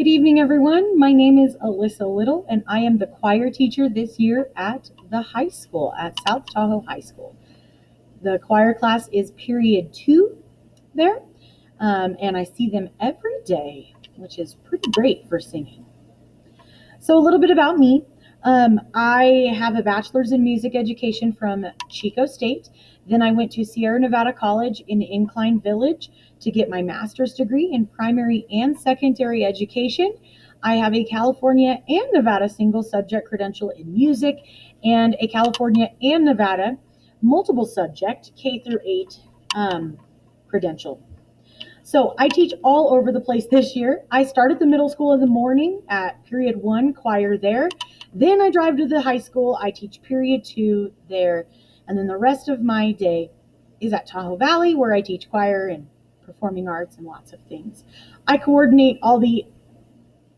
Good evening, everyone. My name is Alyssa Little, and I am the choir teacher this year at the high school, at South Tahoe High School. The choir class is period 2 there, and I see them every day, which is pretty great for singing. So a little bit about me. I have a bachelor's in music education from Chico State. Then I went to Sierra Nevada College in Incline Village to get my master's degree in primary and secondary education. I have a California and Nevada single subject credential in music and a California and Nevada multiple subject K through 8 credential. So I teach all over the place this year. I start at the middle school in the morning at period 1 choir there. Then I drive to the high school. I teach period 2 there. And then the rest of my day is at Tahoe Valley, where I teach choir and performing arts and lots of things. I coordinate all the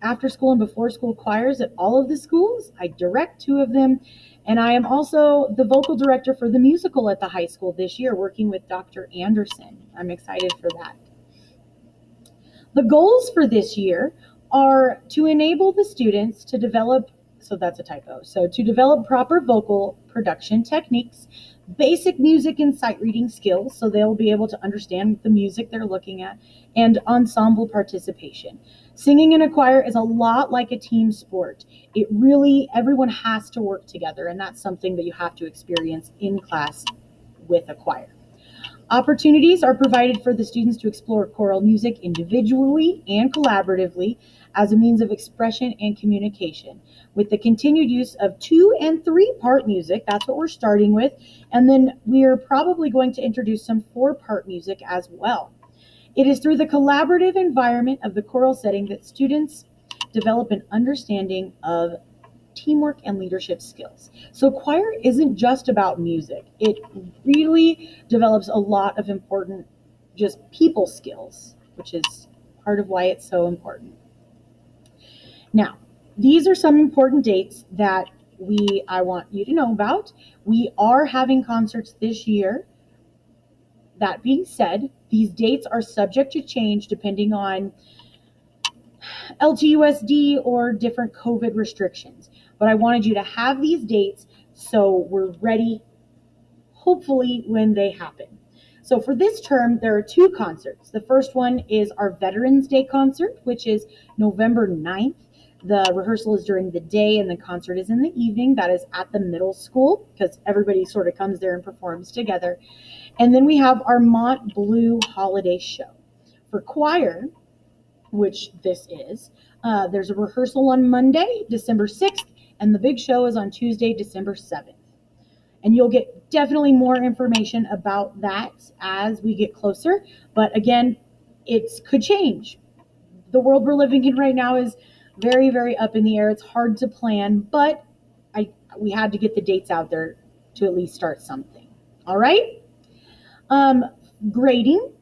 after school and before school choirs at all of the schools. I direct 2 of them. And I am also the vocal director for the musical at the high school this year, working with Dr. Anderson. I'm excited for that. The goals for this year are to enable the students to develop, so that's a typo, so to develop proper vocal production techniques, basic music and sight reading skills, so they'll be able to understand the music they're looking at, and ensemble participation. Singing in a choir is a lot like a team sport. Everyone has to work together, and that's something that you have to experience in class with a choir. Opportunities are provided for the students to explore choral music individually and collaboratively as a means of expression and communication, with the continued use of 2 and 3 part music. That's what we're starting with. And then we are probably going to introduce some 4-part music as well. It is through the collaborative environment of the choral setting that students develop an understanding of teamwork and leadership skills. So choir isn't just about music. It really develops a lot of important just people skills, which is part of why it's so important. Now, these are some important dates that I want you to know about. We are having concerts this year. That being said, these dates are subject to change depending on LTUSD or different COVID restrictions. But I wanted you to have these dates so we're ready, hopefully, when they happen. So for this term, there are 2 concerts. The first one is our Veterans Day concert, which is November 9th. The rehearsal is during the day and the concert is in the evening. That is at the middle school because everybody sort of comes there and performs together. And then we have our Mont Bleu holiday show. For choir, which this is, there's a rehearsal on Monday, December 6th, and the big show is on Tuesday, December 7th. And you'll get definitely more information about that as we get closer. But again, it could change. The world we're living in right now is very, very up in the air. It's hard to plan, but we had to get the dates out there to at least start something. All right? Grading.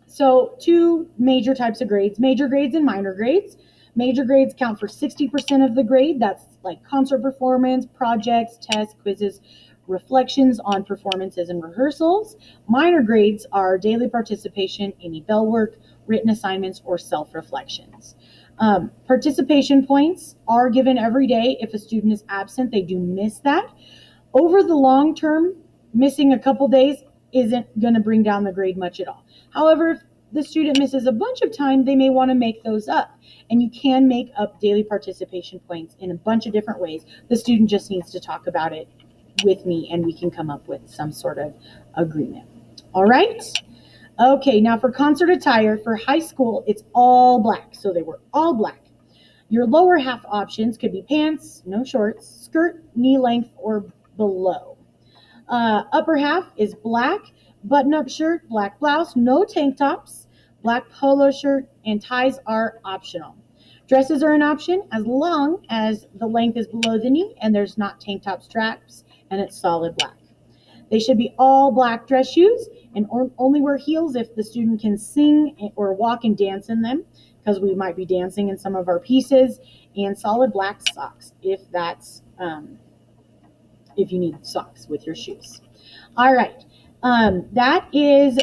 So 2 major types of grades, major grades and minor grades. Major grades count for 60% of the grade. That's like concert performance, projects, tests, quizzes, reflections on performances and rehearsals. Minor grades are daily participation, any bell work, written assignments, or self-reflections. Participation points are given every day. If a student is absent, they do miss that. Over the long term, missing a couple days isn't going to bring down the grade much at all. However, if the student misses a bunch of time, they may want to make those up. And you can make up daily participation points in a bunch of different ways. The student just needs to talk about it with me and we can come up with some sort of agreement. All right? Okay, now for concert attire, for high school, it's all black. So they were all black. Your lower half options could be pants, no shorts, skirt, knee length, or below. Upper half is black, button-up shirt, black blouse, no tank tops, black polo shirt, and ties are optional. Dresses are an option as long as the length is below the knee and there's not tank top straps and it's solid black. They should be all black dress shoes and only wear heels if the student can sing or walk and dance in them, because we might be dancing in some of our pieces, and solid black socks if that's if you need socks with your shoes. All right, that is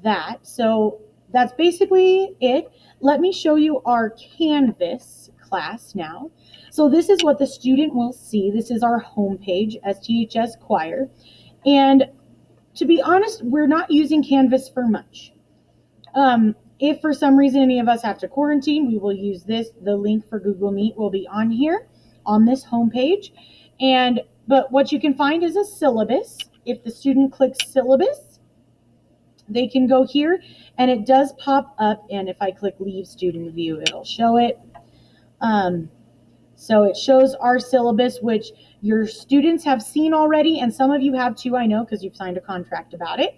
that. So that's basically it. Let me show you our Canvas class now. So this is what the student will see. This is our homepage, STHS Choir. And to be honest, we're not using Canvas for much. If for some reason any of us have to quarantine, we will use this. The link for Google Meet will be on here on this homepage. But what you can find is a syllabus. If the student clicks syllabus, they can go here and it does pop up. And if I click leave student view, it'll show it. So it shows our syllabus, which your students have seen already, and some of you have too, I know, because you've signed a contract about it.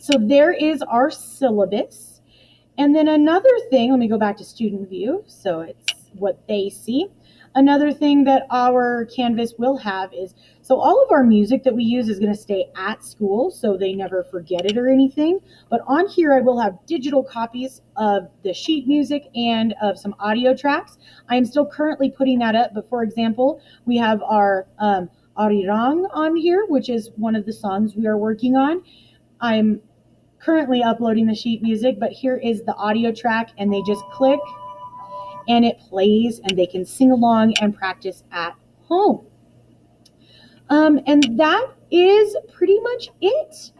So there is our syllabus. And then another thing, let me go back to student view, so it's what they see. Another thing that our Canvas will have is, so all of our music that we use is going to stay at school, so they never forget it or anything. But on here, I will have digital copies of the sheet music and of some audio tracks. I am still currently putting that up, but for example, we have our Arirang on here, which is one of the songs we are working on. I'm currently uploading the sheet music, but here is the audio track, and they just click and it plays and they can sing along and practice at home. And that is pretty much it.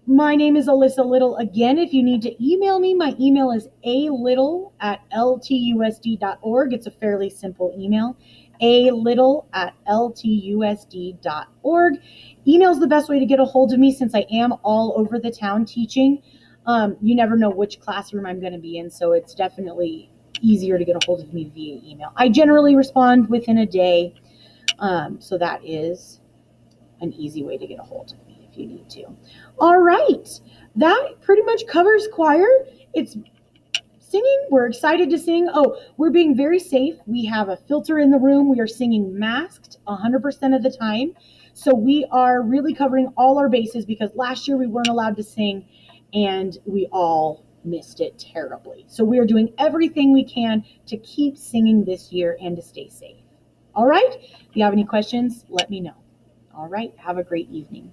My name is Alyssa Little. Again, if you need to email me, my email is alittle@ltusd.org. It's a fairly simple email, alittle@ltusd.org. Email is the best way to get a hold of me since I am all over the town teaching. You never know which classroom I'm going to be in, so it's definitely easier to get a hold of me via email. I generally respond within a day, so that is an easy way to get a hold of me if you need to. All right, that pretty much covers choir. It's singing. We're excited to sing. Oh, we're being very safe. We have a filter in the room. We are singing masked 100% of the time. So we are really covering all our bases because last year we weren't allowed to sing and we all missed it terribly. So we are doing everything we can to keep singing this year and to stay safe. All right, if you have any questions, let me know. All right, have a great evening.